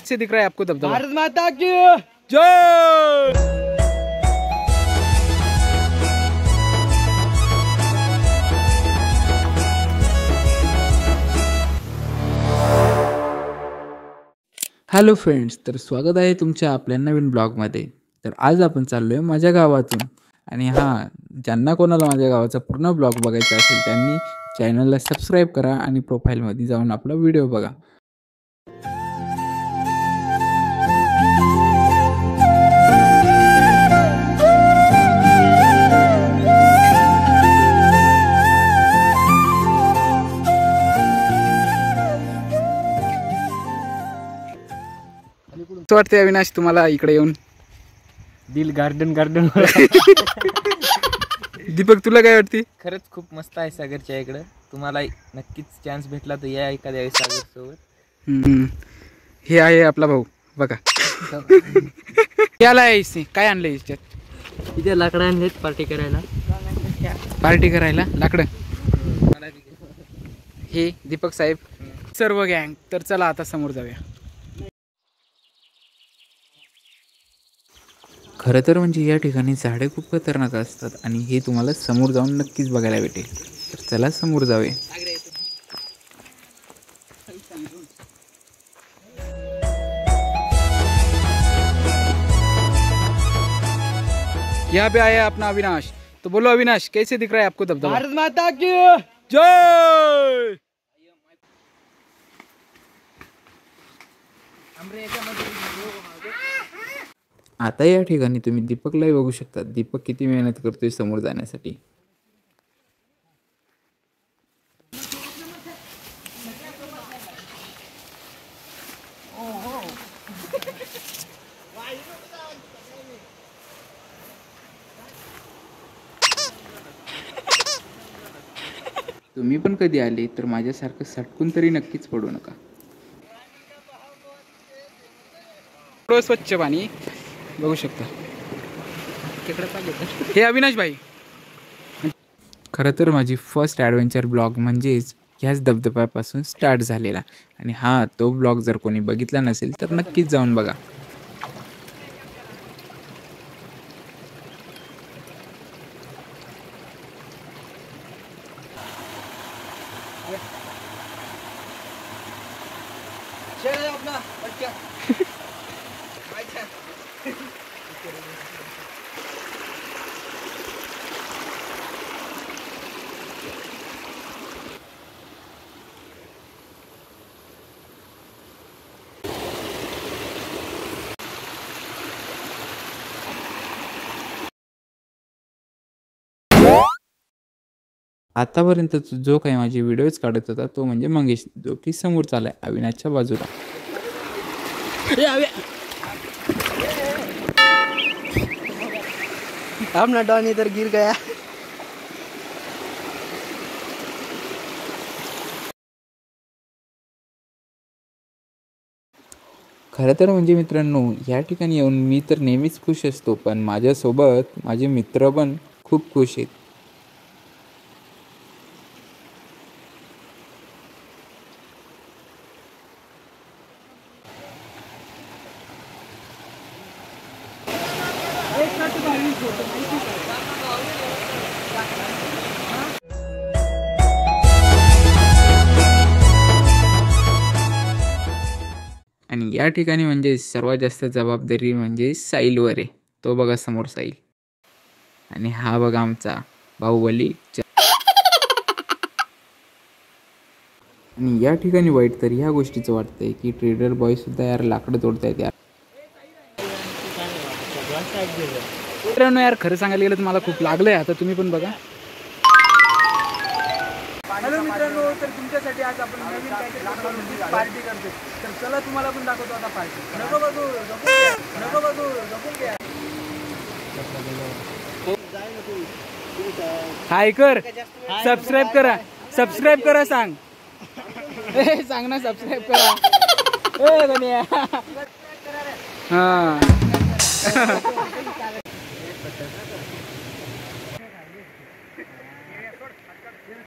कैसे दिख रहा है आपको दबदबा? भारत माता की जय। हॅलो फ्रेंड्स, तर स्वागत आहे तुमच्या आपल्या नवीन ब्लॉगमध्ये. तर आज आपण चाललो आहे माझ्या गावातून. आणि हां, ज्यांना कोणाला माझ्या गावाचा पूर्ण ब्लॉग बघायचा असेल त्यांनी चॅनलला सबस्क्राईब करा आणि प्रोफाईलमध्ये जाऊन आपला व्हिडिओ बघा. कसं वाटतंय अविनाश तुम्हाला इकडे येऊन? दिल गार्डन गार्डन. दीपक तुला काय वाटते? खरंच खूप मस्त आहे सागरच्या इकडं. तुम्हाला नक्कीच चान्स भेटला तर या एखाद्या वेळेस सागर सोबत. हे आहे आपला भाऊ बघा. याला काय आणलंय याच्यात? इथे लाकडं आणलेत पार्टी करायला. पार्टी करायला लाकडं. हे दीपक साहेब सर्व गँग. तर चला आता समोर जाऊया. खरं तर म्हणजे या ठिकाणी झाडे खूप खतरनाक असतात आणि हे तुम्हाला समोर जाऊन नक्कीच बघायला भेटेल. तर चला समोर जाऊया. यहाँ पे आया अपना अविनाश. तो बोलो अविनाश, कैसे दिख रहा है आपको दबदबा? भारत माता की जय. आता या ठिकाणी तुम्ही दीपकलाही बघू शकता. दीपक किती मेहनत करतोय समोर जाण्यासाठी. तुम्ही पण कधी आले तर माझ्यासारखं सटकून तरी नक्कीच पडू नका. थोडं स्वच्छ पाणी बघू शकता. हे अविनाश भाई. खरं तर माझी फर्स्ट ॲडव्हेंचर ब्लॉग म्हणजेच ह्याच धबधब्यापासून स्टार्ट झालेला. आणि हां, तो ब्लॉग जर कोणी बघितला नसेल तर नक्कीच जाऊन बघा. आतापर्यंत जो काही माझे व्हिडिओज काढत होता तो म्हणजे मंगेश, जो की समोर चालाय अविनाशच्या बाजूला. अपना डॉन इधर गिर गया. खरं तर म्हणजे मित्रांनो, या ठिकाणी येऊन मी तर नेहमीच खुश असतो, पण माझ्यासोबत माझे मित्र पण खूप खुश आहेत. आणि या ठिकाणी म्हणजे सर्वात जास्त जबाबदारी म्हणजे साहिलवर आहे. तो बघा समोर साहिल. आणि हा बघा आमचा बाहुबली. आणि या ठिकाणी वाईट तर ह्या गोष्टीचं वाटतंय की ट्रेडर बॉय सुद्धा यार लाकडं तोडतायत यार. मित्रांनो यार, खरं सांगायला गेलं तर मला खूप लागलंय. आता तुम्ही पण बघा. हॅलो मित्रांनो, तर तुमच्यासाठी आज आपण नवीन काहीतरी पार्टी करतो. तर चला तुम्हाला पण दाखवतो आता पार्टी. नको बघू नको बघू घ्या. हाय कर, सबस्क्राईब करा. सबस्क्राईब करा सांग. सांग ना, सबस्क्राईब करा. हां.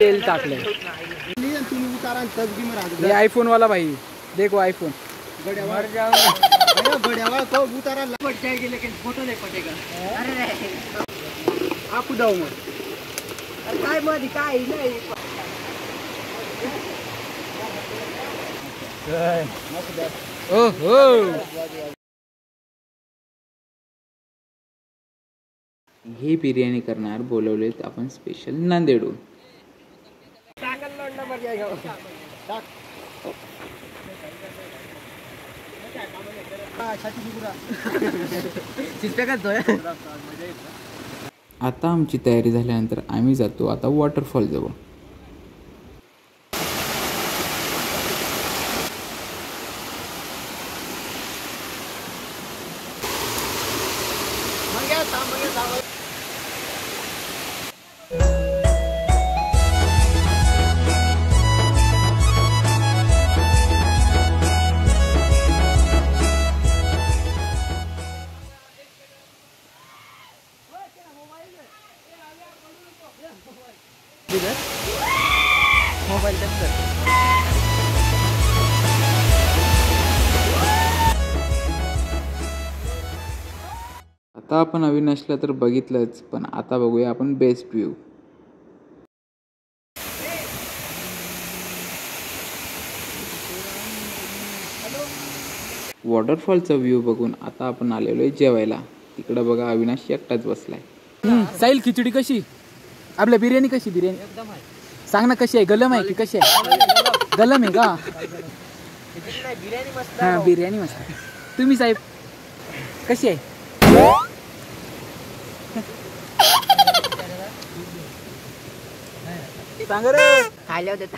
तेल टाकले. ये आईफोन वाला भाई, देखो आईफोन. फोटो नाही पटेगा आपू जाऊ मग काय मध्ये काय नाही हे बिर्याणी करणार बोलवलेत आपण स्पेशल नांदेडून. आता आमची तयारी झाल्यानंतर आम्ही जातो आता वॉटरफॉल जवळ. आता आपण अविनाशला तर बघितलंच, पण आता बघूया आपण बेस्ट व्ह्यू. वॉटरफॉलचा व्ह्यू बघून आता आपण आलेलो आहे जेवायला. तिकडं बघा अविनाश एकटाच बसलाय. साहिल खिचडी कशी आपल्या बिर्याणी कशी बिर्याणी सांग ना कशी आहे गलम आहे की कशी आहे गलम आहे का हा बिर्याणी मस्त आहे. तुम्ही साहेब कशी आहे सांग रे खायला देता